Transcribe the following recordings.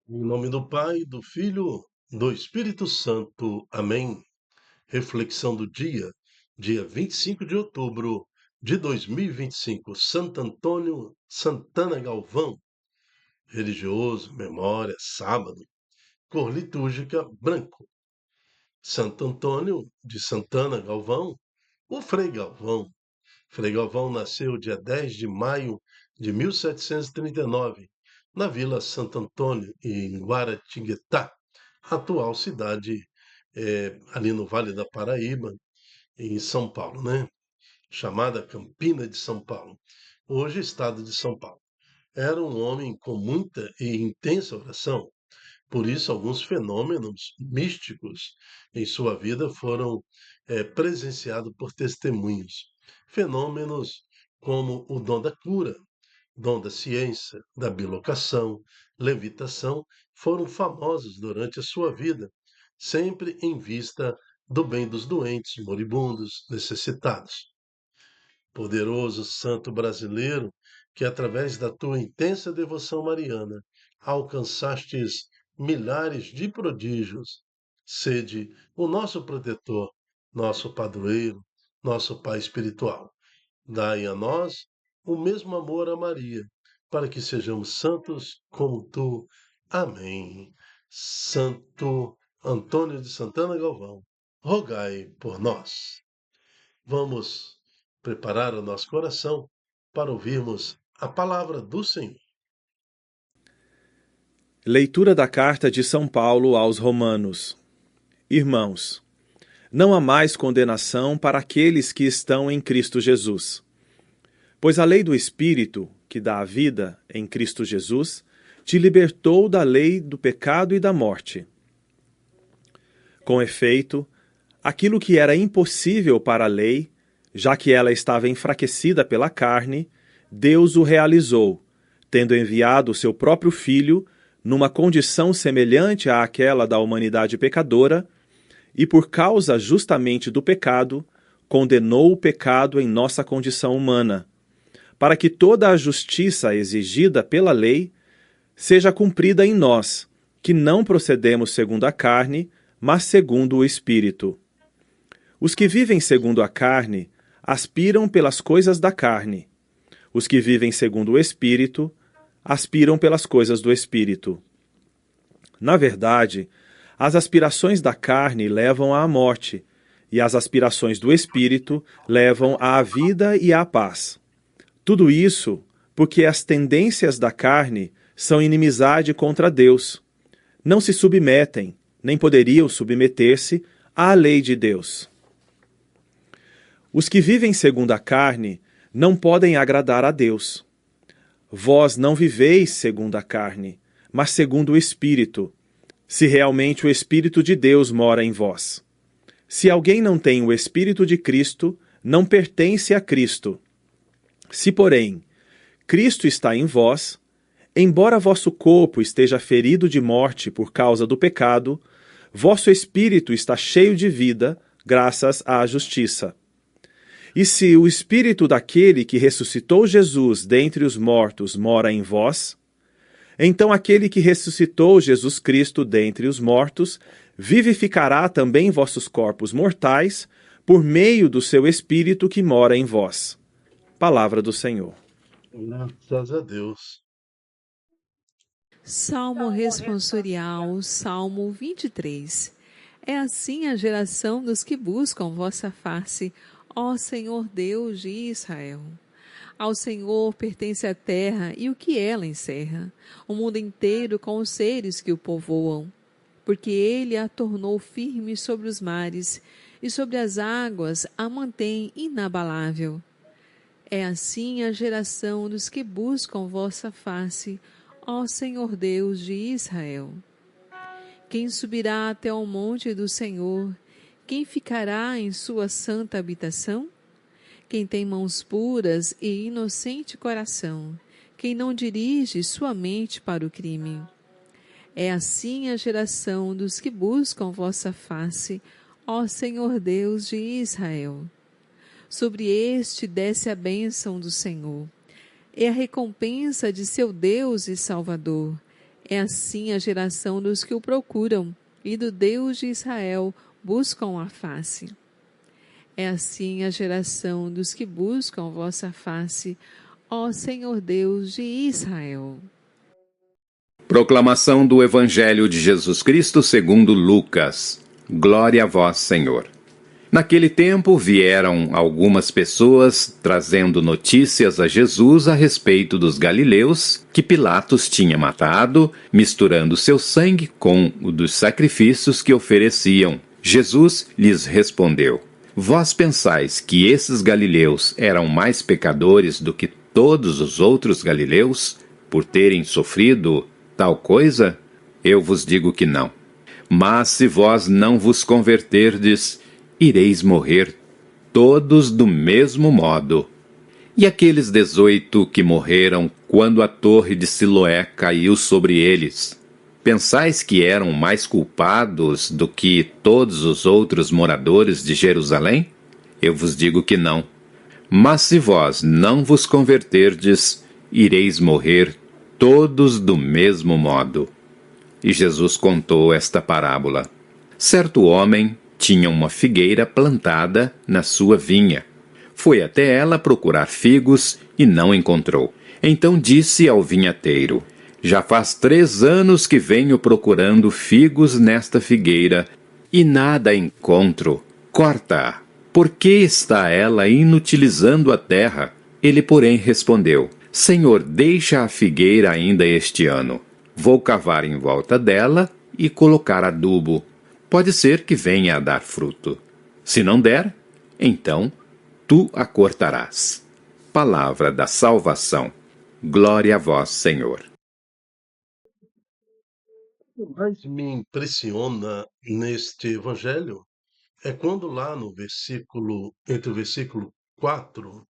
Em nome do Pai, do Filho, do Espírito Santo. Amém. Reflexão do dia 25 de outubro de 2025. Santo Antônio Santana Galvão. Religioso, memória, sábado. Cor litúrgica, branco. Santo Antônio de Santana Galvão, o Frei Galvão. Frei Galvão nasceu dia 10 de maio de 1739, na Vila Santo Antônio, em Guaratinguetá, atual cidade ali no Vale da Paraíba, em São Paulo, né? Chamada Campina de São Paulo, hoje estado de São Paulo. Era um homem com muita e intensa oração, por isso alguns fenômenos místicos em sua vida foram presenciados por testemunhos. Fenômenos como o dom da cura, dom da ciência, da bilocação, levitação, foram famosos durante a sua vida, sempre em vista do bem dos doentes, moribundos, necessitados. Poderoso santo brasileiro, que através da tua intensa devoção mariana alcançastes milhares de prodígios, sede o nosso protetor, nosso padroeiro, nosso Pai espiritual. Dai a nós o mesmo amor a Maria, para que sejamos santos como tu. Amém. Santo Antônio de Santana Galvão, rogai por nós. Vamos preparar o nosso coração para ouvirmos a palavra do Senhor. Leitura da Carta de São Paulo aos Romanos. Irmãos, não há mais condenação para aqueles que estão em Cristo Jesus. Pois a lei do Espírito, que dá a vida em Cristo Jesus, te libertou da lei do pecado e da morte. Com efeito, aquilo que era impossível para a lei, já que ela estava enfraquecida pela carne, Deus o realizou, tendo enviado o seu próprio Filho numa condição semelhante àquela da humanidade pecadora, e por causa justamente do pecado, condenou o pecado em nossa condição humana, para que toda a justiça exigida pela lei seja cumprida em nós, que não procedemos segundo a carne, mas segundo o Espírito. Os que vivem segundo a carne aspiram pelas coisas da carne. Os que vivem segundo o Espírito aspiram pelas coisas do Espírito. Na verdade, as aspirações da carne levam à morte, e as aspirações do Espírito levam à vida e à paz. Tudo isso porque as tendências da carne são inimizade contra Deus. Não se submetem, nem poderiam submeter-se, à lei de Deus. Os que vivem segundo a carne não podem agradar a Deus. Vós não viveis segundo a carne, mas segundo o Espírito, se realmente o Espírito de Deus mora em vós. Se alguém não tem o Espírito de Cristo, não pertence a Cristo. Se, porém, Cristo está em vós, embora vosso corpo esteja ferido de morte por causa do pecado, vosso espírito está cheio de vida, graças à justiça. E se o Espírito daquele que ressuscitou Jesus dentre os mortos mora em vós, então aquele que ressuscitou Jesus Cristo dentre os mortos vivificará também vossos corpos mortais por meio do seu Espírito que mora em vós. Palavra do Senhor. Graças a Deus. Salmo responsorial, Salmo 23. É assim a geração dos que buscam vossa face, ó Senhor Deus de Israel. Ao Senhor pertence a terra e o que ela encerra, o mundo inteiro com os seres que o povoam. Porque ele a tornou firme sobre os mares e sobre as águas a mantém inabalável. É assim a geração dos que buscam vossa face, ó Senhor Deus de Israel. Quem subirá até ao monte do Senhor? Quem ficará em sua santa habitação? Quem tem mãos puras e inocente coração, quem não dirige sua mente para o crime. É assim a geração dos que buscam vossa face, ó Senhor Deus de Israel. Sobre este desce a bênção do Senhor. É a recompensa de seu Deus e Salvador. É assim a geração dos que o procuram, e do Deus de Israel buscam a face. É assim a geração dos que buscam vossa face, ó Senhor Deus de Israel. Proclamação do Evangelho de Jesus Cristo segundo Lucas. Glória a vós, Senhor. Naquele tempo vieram algumas pessoas trazendo notícias a Jesus a respeito dos galileus que Pilatos tinha matado, misturando seu sangue com o dos sacrifícios que ofereciam. Jesus lhes respondeu: Vós pensais que esses galileus eram mais pecadores do que todos os outros galileus, por terem sofrido tal coisa? Eu vos digo que não. Mas se vós não vos converterdes, ireis morrer todos do mesmo modo. E aqueles 18 que morreram quando a torre de Siloé caiu sobre eles, pensais que eram mais culpados do que todos os outros moradores de Jerusalém? Eu vos digo que não. Mas se vós não vos converterdes, ireis morrer todos do mesmo modo. E Jesus contou esta parábola. Certo homem tinha uma figueira plantada na sua vinha. Foi até ela procurar figos e não encontrou. Então disse ao vinhateiro: Já faz 3 anos que venho procurando figos nesta figueira e nada encontro. Corta-a. Por que está ela inutilizando a terra? Ele, porém, respondeu: Senhor, deixa a figueira ainda este ano. Vou cavar em volta dela e colocar adubo. Pode ser que venha a dar fruto. Se não der, então tu a cortarás. Palavra da salvação. Glória a vós, Senhor. O que mais me impressiona neste evangelho é quando lá no versículo, entre o versículo 4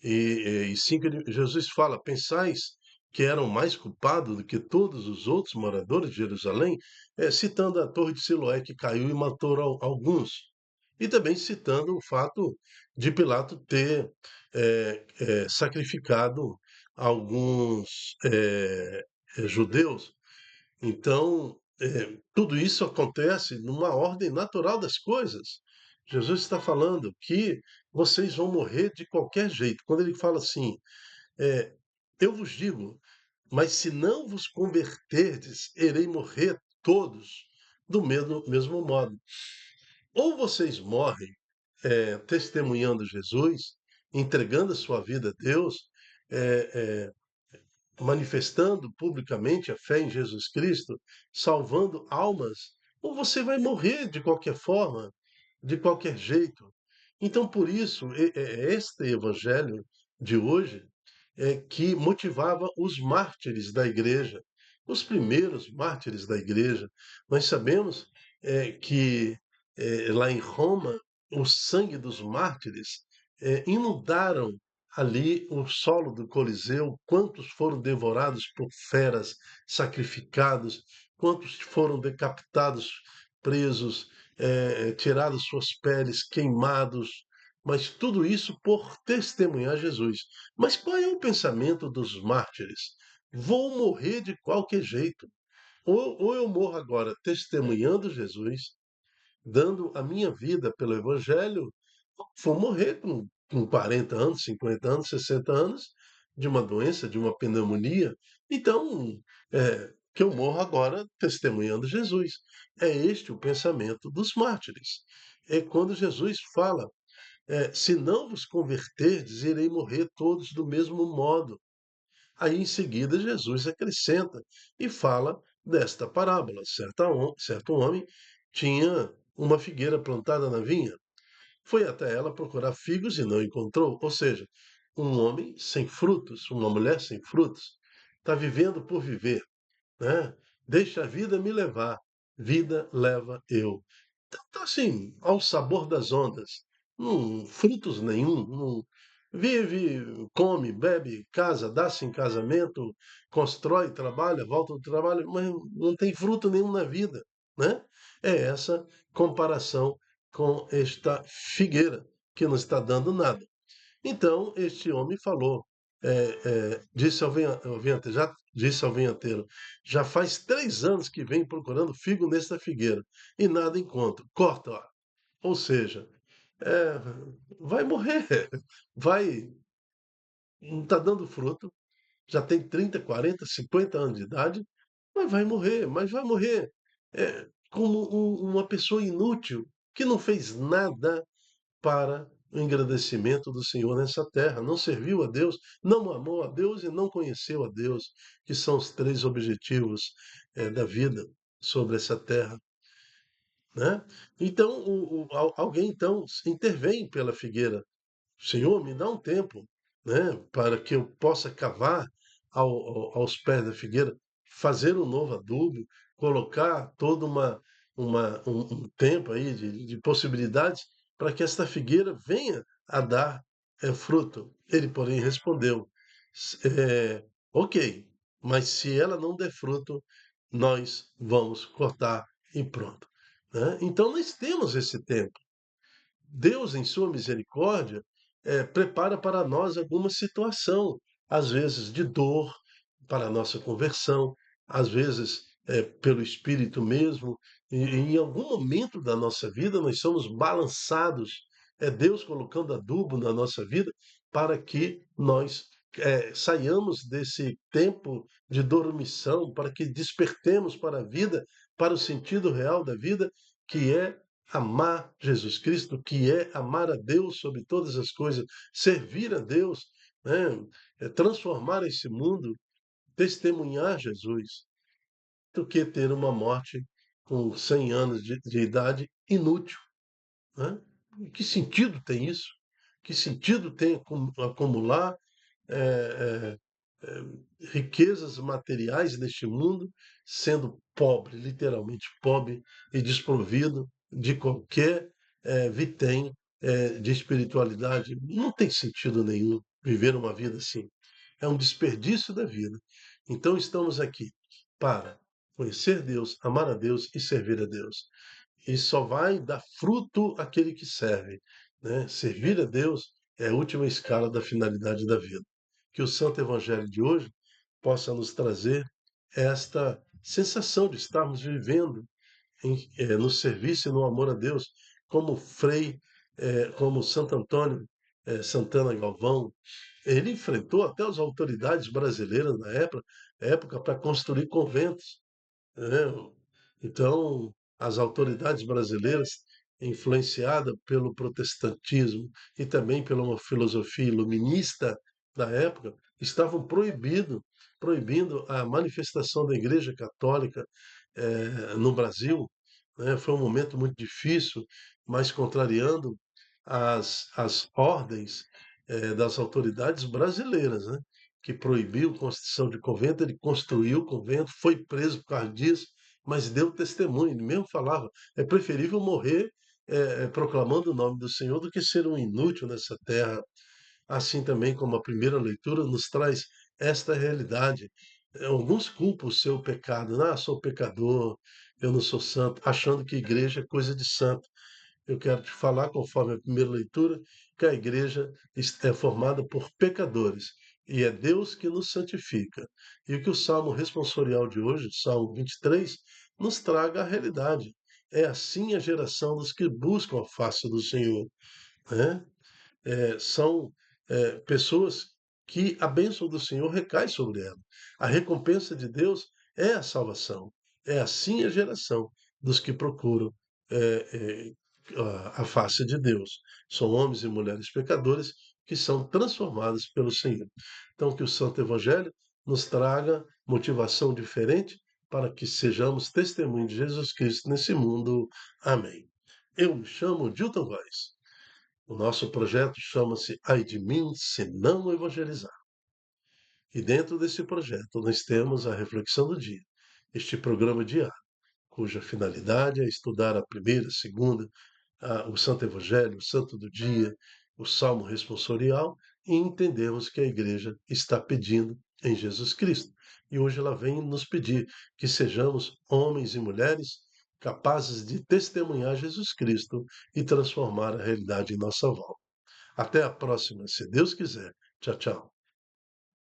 e 5, Jesus fala: Pensais que eram mais culpados do que todos os outros moradores de Jerusalém, citando a torre de Siloé que caiu e matou alguns. E também citando o fato de Pilato ter sacrificado alguns judeus. Então, tudo isso acontece numa ordem natural das coisas. Jesus está falando que vocês vão morrer de qualquer jeito. Quando ele fala assim, é, eu vos digo, mas se não vos converterdes, irei morrer todos do mesmo modo. Ou vocês morrem testemunhando Jesus, entregando a sua vida a Deus, é, manifestando publicamente a fé em Jesus Cristo, salvando almas, ou você vai morrer de qualquer forma, de qualquer jeito. Então, por isso, este evangelho de hoje que motivava os mártires da igreja, os primeiros mártires da igreja. Nós sabemos que lá em Roma, o sangue dos mártires inundaram ali o solo do Coliseu, quantos foram devorados por feras, sacrificados, quantos foram decapitados, presos, tiradas suas peles, queimados, mas tudo isso por testemunhar Jesus. Mas qual é o pensamento dos mártires? Vou morrer de qualquer jeito. Ou eu morro agora testemunhando Jesus, dando a minha vida pelo Evangelho, vou morrer com 40 anos, 50 anos, 60 anos, de uma doença, de uma pneumonia. Então, que eu morro agora testemunhando Jesus. É este o pensamento dos mártires. É quando Jesus fala se não vos converterdes, irei morrer todos do mesmo modo. Aí em seguida Jesus acrescenta e fala desta parábola. Certo homem tinha uma figueira plantada na vinha. Foi até ela procurar figos e não encontrou. Ou seja, um homem sem frutos, uma mulher sem frutos, está vivendo por viver, né? Deixa a vida me levar, vida leva eu. Então, tá assim, ao sabor das ondas, frutos nenhum, não vive, come, bebe, casa, dá-se em casamento, constrói, trabalha, volta do trabalho, mas não tem fruto nenhum na vida, né? É essa comparação com esta figueira que não está dando nada. Então, este homem falou: disse ao vinhateiro, já faz 3 anos que vem procurando figo nesta figueira e nada encontra. Corta, ó. Ou seja, é, vai morrer, vai, não está dando fruto, já tem 30, 40, 50 anos de idade, mas vai morrer como uma pessoa inútil que não fez nada para o engrandecimento do Senhor nessa terra. Não serviu a Deus, não amou a Deus e não conheceu a Deus, que são os 3 objetivos da vida sobre essa terra. Né? Então, alguém então intervém pela figueira. Senhor, me dá um tempo, né, para que eu possa cavar aos pés da figueira, fazer um novo adubo, colocar todo um tempo aí de possibilidades para que esta figueira venha a dar fruto. Ele, porém, respondeu: ok, mas se ela não der fruto, nós vamos cortar e pronto. Né? Então, nós temos esse tempo. Deus, em sua misericórdia, prepara para nós alguma situação, às vezes de dor, para a nossa conversão, às vezes pelo Espírito mesmo, e em algum momento da nossa vida nós somos balançados, é Deus colocando adubo na nossa vida para que nós saiamos desse tempo de dormição, para que despertemos para a vida, para o sentido real da vida, que é amar Jesus Cristo, que é amar a Deus sobre todas as coisas, servir a Deus, né? Transformar esse mundo, testemunhar Jesus, do que ter uma morte com 100 anos de idade inútil. Né? Que sentido tem isso? Que sentido tem acumular eh, riquezas materiais neste mundo, sendo pobre, literalmente pobre e desprovido de qualquer vitém de espiritualidade? Não tem sentido nenhum viver uma vida assim. É um desperdício da vida. Então estamos aqui para conhecer Deus, amar a Deus e servir a Deus. E só vai dar fruto aquele que serve. Né? Servir a Deus é a última escala da finalidade da vida. Que o Santo Evangelho de hoje possa nos trazer esta sensação de estarmos vivendo no serviço e no amor a Deus, como Frei, como Santo Antônio Santana Galvão. Ele enfrentou até as autoridades brasileiras na época para construir conventos. Né? Então, as autoridades brasileiras, influenciadas pelo protestantismo e também pela uma filosofia iluminista da época, estavam proibindo a manifestação da Igreja Católica no Brasil. Né? Foi um momento muito difícil, mas contrariando as ordens das autoridades brasileiras, né? Que proibiu a construção de convento. Ele construiu o convento, foi preso por causa disso, mas deu testemunho. Ele mesmo falava: é preferível morrer proclamando o nome do Senhor do que ser um inútil nessa terra. Assim também como a primeira leitura nos traz esta realidade. Alguns culpam o seu pecado. Ah, sou pecador, eu não sou santo, achando que igreja é coisa de santo. Eu quero te falar, conforme a primeira leitura, que a igreja é formada por pecadores e é Deus que nos santifica. E o que o Salmo responsorial de hoje, Salmo 23, nos traga a realidade. É assim a geração dos que buscam a face do Senhor. Né? São pessoas que a bênção do Senhor recai sobre ela. A recompensa de Deus é a salvação. É assim a geração dos que procuram a face de Deus. São homens e mulheres pecadores que são transformados pelo Senhor. Então, que o Santo Evangelho nos traga motivação diferente para que sejamos testemunhos de Jesus Cristo nesse mundo. Amém. Eu me chamo Dilton Góes. O nosso projeto chama-se Ai de mim, se não evangelizar. E dentro desse projeto nós temos a reflexão do dia, este programa diário, cuja finalidade é estudar a primeira, a segunda, o Santo Evangelho, o Santo do Dia, o Salmo responsorial e entendemos que a igreja está pedindo em Jesus Cristo. E hoje ela vem nos pedir que sejamos homens e mulheres capazes de testemunhar Jesus Cristo e transformar a realidade em nossa volta. Até a próxima, se Deus quiser. Tchau, tchau.